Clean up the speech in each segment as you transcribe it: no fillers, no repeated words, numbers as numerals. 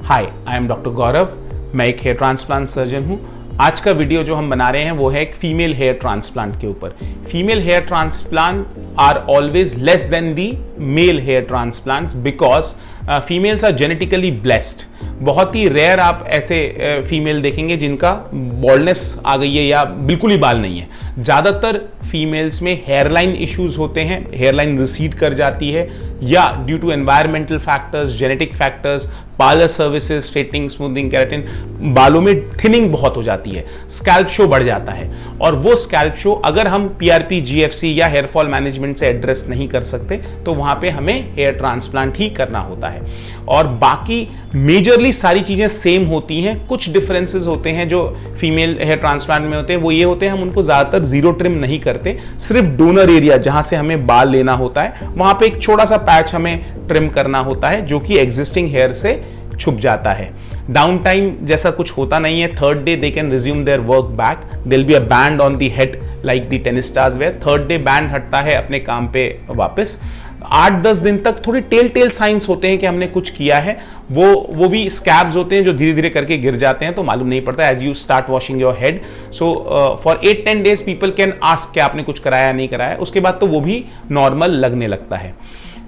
Hi, I am doctor गौरव। मैं एक hair transplant surgeon हूँ। आज का वीडियो जो हम बना रहे हैं वो है एक फीमेल हेयर ट्रांसप्लांट के ऊपर। Female hair transplant are always less than the male hair transplants because females are genetically blessed. बहुत ही रेयर आप ऐसे फीमेल देखेंगे जिनका बॉल्डनेस आ गई है या बिल्कुल ही बाल नहीं है। ज़्यादातर फीमेल्स में हेयरलाइन इश्यूज होते हैं, हेयरलाइन रिसीड कर जाती है या due to environmental factors, genetic factors, parlour services, straightening, smoothing, keratin, बालों में थिनिंग बहुत हो जाती है, स्कैल्प शो बढ़ जाता है। और वो स्कैल्प शो अगर हम पीआरपी, जीएफसी या हेयर फॉल मैनेजमेंट से एड्रेस नहीं कर सकते तो वहां पे हमें हेयर ट्रांसप्लांट ही करना होता है। और बाकी मेजरली सारी चीजें सेम होती हैं। कुछ डिफरेंसेस होते हैं जो फीमेल हेयर ट्रांसप्लांट में होते हैं, वो ये होते हैं हम उनको ज्यादातर जीरो ट्रिम नहीं करते, सिर्फ डोनर एरिया जहां से हमें बाल लेना होता है वहां पे एक छोटा सा पैच हमें ट्रिम करना होता है जो कि एग्जिस्टिंग हेयर से छुप जाता है। डाउन टाइम जैसा कुछ होता नहीं है। Third day they can resume their work back. There will be a band on the head like the tennis stars wear. Third day band हटता है अपने काम पे वापस। 8-10 दिन तक थोड़ी टेल साइंस होते हैं कि हमने कुछ किया है। वो भी स्कैब्स होते हैं जो धीरे धीरे करके गिर जाते हैं तो मालूम नहीं पड़ता as you start washing your head. So for 8-10 days people can ask कि आपने कुछ कराया नहीं कराया। उसके बाद तो वो भी नॉर्मल लगने लगता है।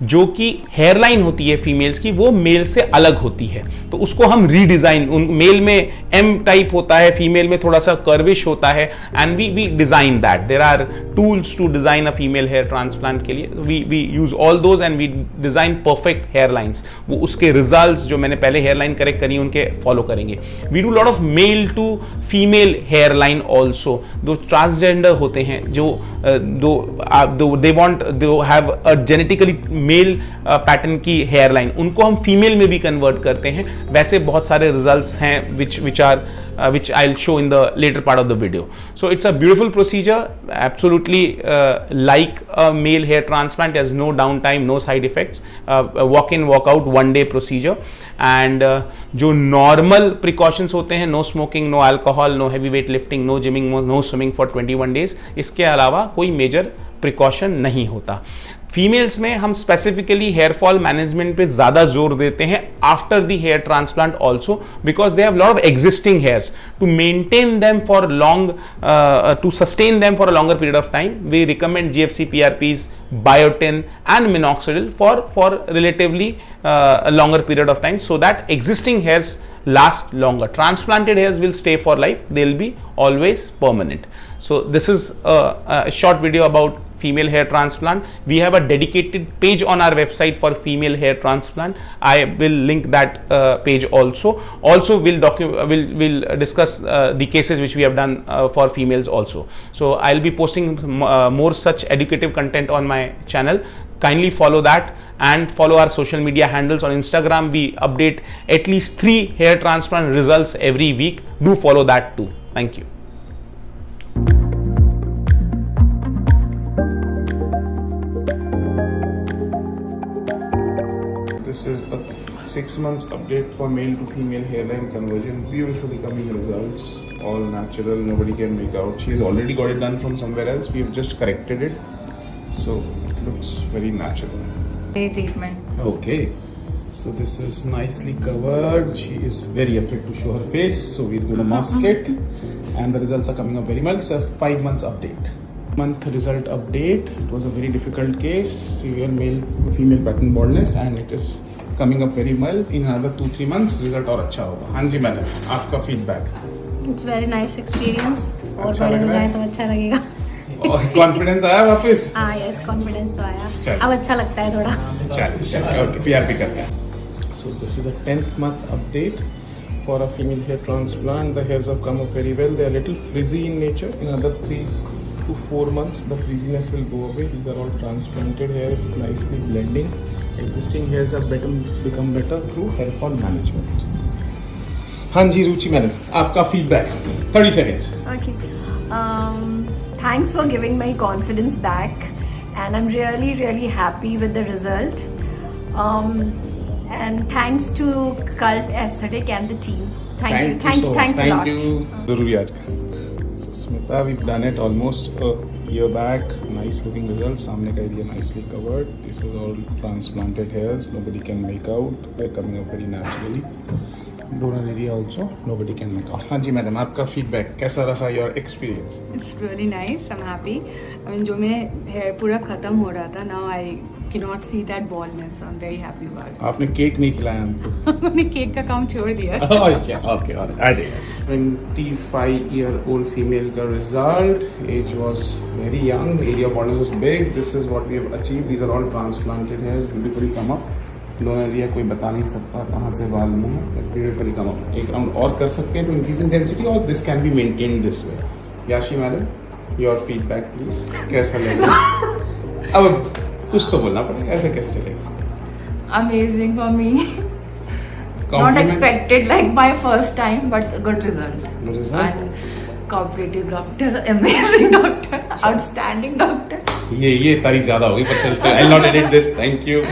जो कि हेयरलाइन होती है फीमेल्स की वो मेल से अलग होती है तो उसको हम रीडिजाइन, मेल में एम टाइप होता है, फीमेल में थोड़ा सा कर्विश होता है and we design that. There are tools to design a female hair transplant के लिए। We use all those and we design perfect hairlines. वो उसके रिजल्ट्स जो मैंने पहले हेयरलाइन करेक्ट करी उनके फॉलो करेंगे। We do lot of male to female hairline also. जो ट्रांसजेंडर होते हैं जो they want they have a genetically male pattern की हेयरलाइन, उनको हम फीमेल में भी कन्वर्ट करते हैं। वैसे बहुत सारे रिजल्ट्स हैं which I'll show in the later part of the video. So it's a beautiful procedure, absolutely like a male hair transplant. There's no downtime, no side effects, walk in walk out one day procedure. And जो normal precautions होते हैं, no smoking, no alcohol, no heavy weight lifting, no gymming, no swimming for 21 days, इसके अलावा कोई major precaution नहीं होता। Females में हम स्पेसिफिकली हेयर फॉल मैनेजमेंट पे ज्यादा जोर देते हैं after the hair transplant also because they have lot of existing hairs. To maintain them for long, to sustain them for a longer period of time we recommend GFC, PRPs, biotin and minoxidil for relatively longer period of time so that existing hairs last longer. Transplanted hairs will stay for life, they'll be always permanent. So this is a short video about female hair transplant. We have a dedicated page on our website for female hair transplant. I will link that page also. We'll discuss the cases which we have done for females also. So I'll be posting more such educative content on my channel. Kindly follow that and follow our social media handles. On Instagram we update at least 3 hair transplant results every week. Do follow that too. Thank you. This is a 6 months update for male to female hairline conversion. Beautifully coming results, all natural, nobody can make out. She's already got it done from somewhere else. We've just corrected it, so it looks very natural. Treatment. Okay, so this is nicely covered. She is very afraid to show her face, so we're going to mask it, and the results are coming up very well. It's a 5 months update. Month result update. It was a very difficult case, severe male female pattern baldness, and it is coming up very well. In another 2-3 months result और अच्छा होगा। हाँ जी madam, आपका feedback? It's very nice experience. और अच्छा बड़े लग हो रहा है? जाए तो अच्छा लगेगा। और कॉन्फिडेंस आया वापस? हाँ यस, कॉन्फिडेंस तो आया। चल। अब अच्छा लगता है थोड़ा। चलिए ओके, पीआरपी करते हैं। So this is a 10th month update for a female hair transplant. The hairs have come up very well. They are little frizzy in nature. In another 3 to 4 months the frizziness will go away. These are all transplanted hairs, nicely blending. Existing hairs have become better through hair fall management. हाँ जी रुचि madam, आपका feedback 30 seconds. Okay. Thanks for giving my confidence back, and I'm really happy with the result. And thanks to Cult Aesthetic and the team. Thank you. Thanks a lot. जरूरी आज का। So Smita, we've done it almost a year back. Nice looking results. सामने का area nicely covered. This is all transplanted hairs. Nobody can make out. They're coming up very naturally. donor area also, nobody can make out. हाँ जी madam, आपका feedback कैसा रहा your experience? It's really nice. I'm happy. I mean, जो मेरे hair पूरा खत्म हो रहा था, now I cannot see that baldness. So I'm very happy about it. आपने केक नहीं खिलाया हमको? मैंने केक का काम छोड़ दिया. Okay, okay, आ जाइए. 25-year-old female का result. Age was very young. Area of baldness was big. This is what we have achieved. These are all transplanted hairs, beautifully come up. Lower area कोई बता नहीं सकता कहाँ से बाल मुँह ब्यूटीफुली कम अप. एक राउंड और कर सकते हैं टू इंक्रीज इन डेंसिटी और this can be maintain this way. याशी मैडम, योर फीडबैक प्लीज. कैसा लगा? अब कुछ तो बोलना पड़ेगा, ऐसे कैसे चलेगा? Amazing for me. Not Compliment? expected like my first time, but good result. Good result? And cooperative doctor, amazing doctor, outstanding doctor. ये तारीफ ज़्यादा होगी पर चलते हैं. I'll not edit this. Thank you.